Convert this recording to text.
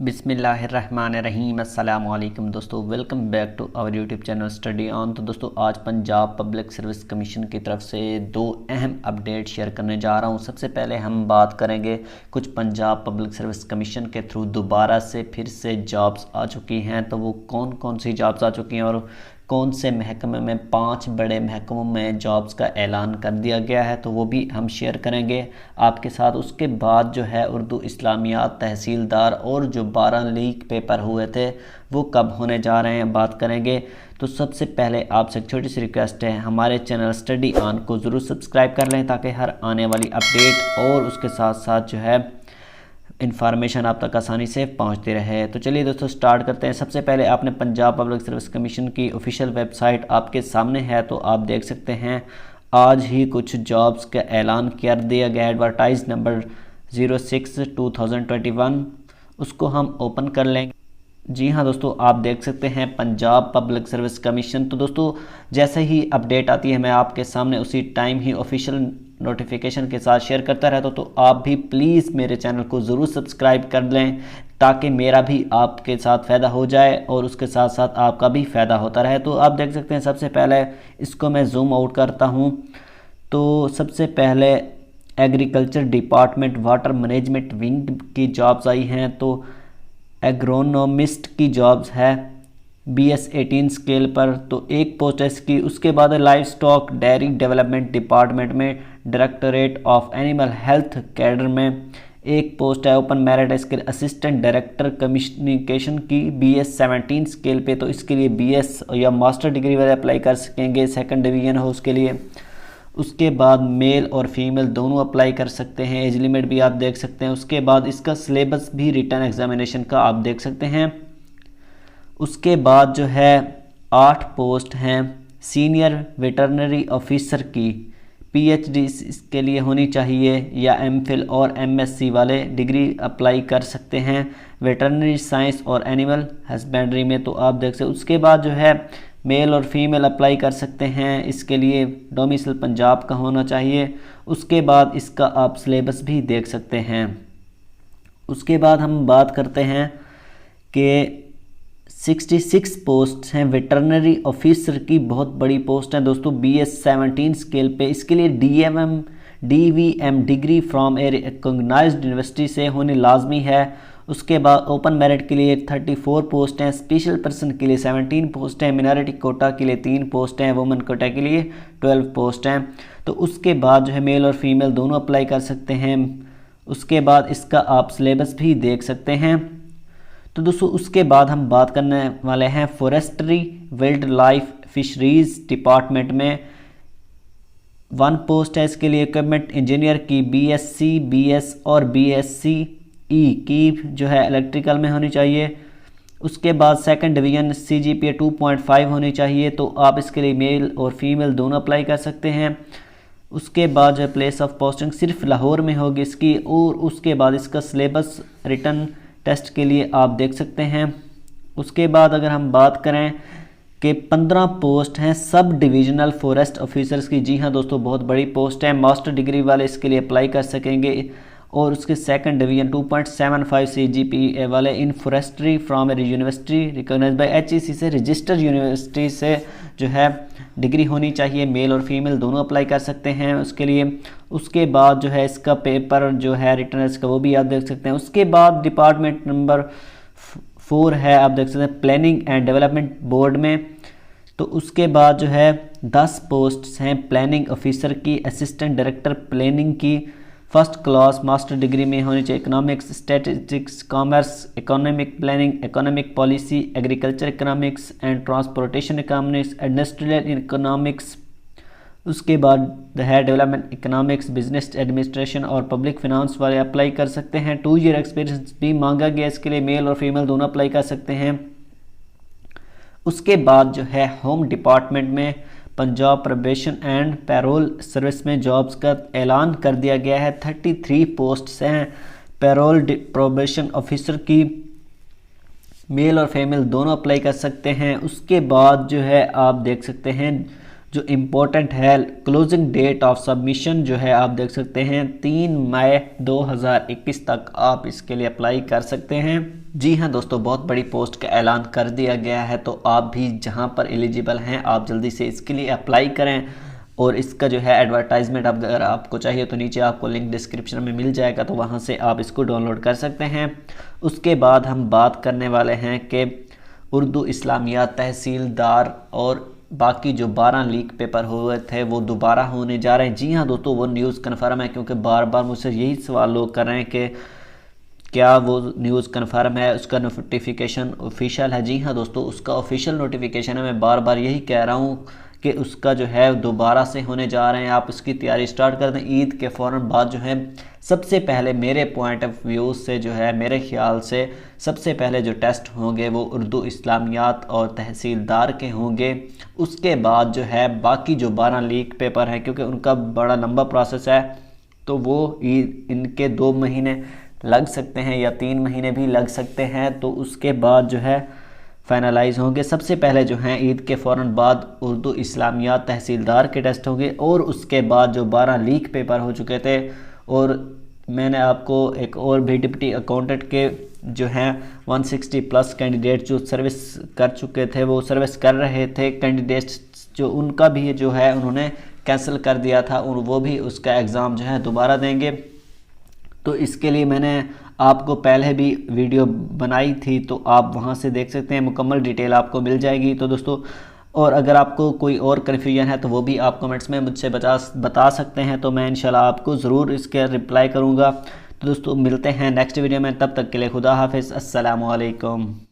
बिस्मिल्लाहिर्रहमानिर्रहीम अस्सलाम वालेकुम दोस्तों, welcome back to our YouTube channel Study On. तो दोस्तों आज पंजाब पब्लिक सर्विस कमीशन की तरफ से दो अहम अपडेट शेयर करने जा रहा हूं। सबसे पहले हम बात करेंगे कुछ पंजाब पब्लिक सर्विस कमीशन के थ्रू दोबारा से फिर से जॉब्स आ चुकी हैं, तो वो कौन कौन सी जॉब्स आ चुकी हैं और कौन से महकमे में 5 बड़े महकमों में जॉब्स का ऐलान कर दिया गया है, तो वो भी हम शेयर करेंगे आपके साथ। उसके बाद जो है उर्दू इस्लामियात तहसीलदार और जो 12 लीक पेपर हुए थे वो कब होने जा रहे हैं बात करेंगे। तो सबसे पहले आपसे एक छोटी सी रिक्वेस्ट है, हमारे चैनल स्टडी ऑन को ज़रूर सब्सक्राइब कर लें ताकि हर आने वाली अपडेट और उसके साथ साथ जो है इन्फॉर्मेशन आप तक आसानी से पहुंचती रहे। तो चलिए दोस्तों स्टार्ट करते हैं। सबसे पहले आपने पंजाब पब्लिक सर्विस कमीशन की ऑफिशियल वेबसाइट आपके सामने है, तो आप देख सकते हैं आज ही कुछ जॉब्स का ऐलान कर दिया गया। एडवर्टाइज नंबर 06/2021 उसको हम ओपन कर लेंगे। जी हाँ दोस्तों, आप देख सकते हैं पंजाब पब्लिक सर्विस कमीशन। तो दोस्तों जैसे ही अपडेट आती है मैं आपके सामने उसी टाइम ही ऑफिशियल नोटिफिकेशन के साथ शेयर करता रहता हूँ। तो आप भी प्लीज़ मेरे चैनल को ज़रूर सब्सक्राइब कर लें ताकि मेरा भी आपके साथ फ़ायदा हो जाए और उसके साथ साथ आपका भी फ़ायदा होता रहे। तो आप देख सकते हैं सबसे पहले इसको मैं जूम आउट करता हूँ। तो सबसे पहले agriculture department water management wing की जॉब्स आई हैं। तो एग्रोनोमिस्ट की जॉब्स है BS 18 स्केल पर, तो एक पोस्ट है इसकी। उसके बाद livestock dairy development department में directorate of animal health cadre में एक पोस्ट है। ओपन मेरिट है इसके असिस्टेंट डायरेक्टर कम्युनिकेशन की BS 17 स्केल पे, तो इसके लिए BS या मास्टर डिग्री वाले अप्लाई कर सकेंगे, सेकंड डिवीजन हो उसके लिए। उसके बाद मेल और फीमेल दोनों अप्लाई कर सकते हैं, एज लिमिट भी आप देख सकते हैं। उसके बाद इसका सिलेबस भी रिटन एग्जामिनेशन का आप देख सकते हैं। उसके बाद जो है 8 पोस्ट हैं सीनियर वेटरनरी ऑफिसर की। PhD इसके लिए होनी चाहिए या MPhil और MSc वाले डिग्री अप्लाई कर सकते हैं वेटरनरी साइंस और एनिमल हस्बेंड्री में, तो आप देख सकते। उसके बाद जो है मेल और फीमेल अप्लाई कर सकते हैं, इसके लिए डोमिसाइल पंजाब का होना चाहिए। उसके बाद इसका आप सिलेबस भी देख सकते हैं। उसके बाद हम बात करते हैं कि 66 पोस्ट हैं वेटरनरी ऑफिसर की, बहुत बड़ी पोस्ट है दोस्तों BS 17 स्केल पे। इसके लिए DVM degree from a recognised university से होनी लाजमी है। उसके बाद ओपन मेरिट के लिए 34 पोस्ट हैं, स्पेशल पर्सन के लिए 17 पोस्ट हैं, मिनॉरिटी कोटा के लिए 3 पोस्ट हैं, वुमेन कोटा के लिए 12 पोस्ट हैं। तो उसके बाद जो है मेल और फीमेल दोनों अप्लाई कर सकते हैं। उसके बाद इसका आप सिलेबस भी देख सकते हैं। तो दोस्तों उसके बाद हम बात करने वाले हैं forestry wild life fisheries department में 1 पोस्ट है इसके लिए इक्विपमेंट इंजीनियर की BSc BS और BSc E की जो है इलेक्ट्रिकल में होनी चाहिए। उसके बाद सेकंड डिवीजन CGPA 2.5 होनी चाहिए, तो आप इसके लिए मेल और फीमेल दोनों अप्लाई कर सकते हैं। उसके बाद जो है प्लेस ऑफ पोस्टिंग सिर्फ लाहौर में होगी इसकी। और उसके बाद इसका सिलेबस रिटन टेस्ट के लिए आप देख सकते हैं। उसके बाद अगर हम बात करें कि 15 पोस्ट हैं सब डिविजनल फॉरेस्ट ऑफिसर्स की। जी हाँ दोस्तों, बहुत बड़ी पोस्ट है, मास्टर डिग्री वाले इसके लिए अप्लाई कर सकेंगे। और उसके सेकंड डिवीजन 2.75 CGPA वाले in forestry from a university recognised by HEC से रजिस्टर्ड यूनिवर्सिटी से जो है डिग्री होनी चाहिए। मेल और फीमेल दोनों अप्लाई कर सकते हैं उसके लिए। उसके बाद जो है इसका पेपर जो है रिटर्न का वो भी आप देख सकते हैं। उसके बाद डिपार्टमेंट नंबर 4 है, आप देख सकते हैं प्लानिंग एंड डेवलपमेंट बोर्ड में। तो उसके बाद जो है 10 पोस्ट्स हैं प्लानिंग ऑफिसर की, असिस्टेंट डायरेक्टर प्लानिंग की, फर्स्ट क्लास मास्टर डिग्री में होनी चाहिए। Economics statistics commerce economic planning economic policy agriculture economics and transportation economics industrial economics. उसके बाद है डेवलपमेंट इकोनॉमिक्स बिजनेस एडमिनिस्ट्रेशन और पब्लिक फिनांस वाले अप्लाई कर सकते हैं। 2 ईयर एक्सपीरियंस भी मांगा गया इसके लिए, मेल और फीमेल दोनों अप्लाई कर सकते हैं। उसके बाद जो है होम डिपार्टमेंट में Punjab probation and parole service में जॉब्स का ऐलान कर दिया गया है। 33 पोस्ट्स हैं पैरोल प्रोबेशन ऑफिसर की, मेल और फीमेल दोनों अप्लाई कर सकते हैं। उसके बाद जो है आप देख सकते हैं जो इम्पोर्टेंट है क्लोजिंग डेट ऑफ सबमिशन जो है आप देख सकते हैं 3 मई 2021 तक आप इसके लिए अप्लाई कर सकते हैं। जी हाँ दोस्तों, बहुत बड़ी पोस्ट का ऐलान कर दिया गया है, तो आप भी जहाँ पर एलिजिबल हैं आप जल्दी से इसके लिए अप्लाई करें। और इसका जो है एडवर्टाइजमेंट अगर आपको चाहिए तो नीचे आपको लिंक डिस्क्रिप्शन में मिल जाएगा, तो वहाँ से आप इसको डाउनलोड कर सकते हैं। उसके बाद हम बात करने वाले हैं कि उर्दू इस्लामियात तहसीलदार और बाकी जो 12 लीक पेपर हुए थे वो दोबारा होने जा रहे हैं। जी हाँ दोस्तों, वो न्यूज़ कन्फर्म है, क्योंकि बार बार मुझसे यही सवाल लोग कर रहे हैं कि क्या वो न्यूज़ कन्फर्म है, उसका नोटिफिकेशन ऑफिशियल है। जी हाँ दोस्तों, उसका ऑफिशियल नोटिफिकेशन है। मैं बार बार यही कह रहा हूँ कि उसका जो है दोबारा से होने जा रहे हैं। आप उसकी तैयारी स्टार्ट कर दें। ईद के फ़ौरन बाद जो है सबसे पहले मेरे पॉइंट ऑफ व्यू से जो है, मेरे ख्याल से सबसे पहले जो टेस्ट होंगे वो उर्दू इस्लामियात और तहसीलदार के होंगे। उसके बाद जो है बाकी जो 12 लीक पेपर हैं, क्योंकि उनका बड़ा लंबा प्रोसेस है, तो वो इनके 2 महीने लग सकते हैं या 3 महीने भी लग सकते हैं। तो उसके बाद जो है फाइनलाइज होंगे। सबसे पहले जो हैं ईद के फ़ौरन बाद उर्दू इस्लामियात तहसीलदार के टेस्ट होंगे, और उसके बाद जो 12 लीक पेपर हो चुके थे, और मैंने आपको एक और भी डिप्टी अकाउंटेंट के जो हैं 160 प्लस कैंडिडेट जो सर्विस कर चुके थे, वो सर्विस कर रहे थे कैंडिडेट्स जो, उनका भी जो है उन्होंने कैंसिल कर दिया था, और वो भी उसका एग्ज़ाम जो है दोबारा देंगे। तो इसके लिए मैंने आपको पहले भी वीडियो बनाई थी, तो आप वहां से देख सकते हैं, मुकम्मल डिटेल आपको मिल जाएगी। तो दोस्तों, और अगर आपको कोई और कन्फ्यूजन है तो वो भी आप कमेंट्स में मुझसे बता सकते हैं, तो मैं इंशाल्लाह आपको ज़रूर इसके रिप्लाई करूँगा। तो दोस्तों, मिलते हैं नेक्स्ट वीडियो में, तब तक के लिए खुदा हाफिज़, अस्सलामु अलैकुम।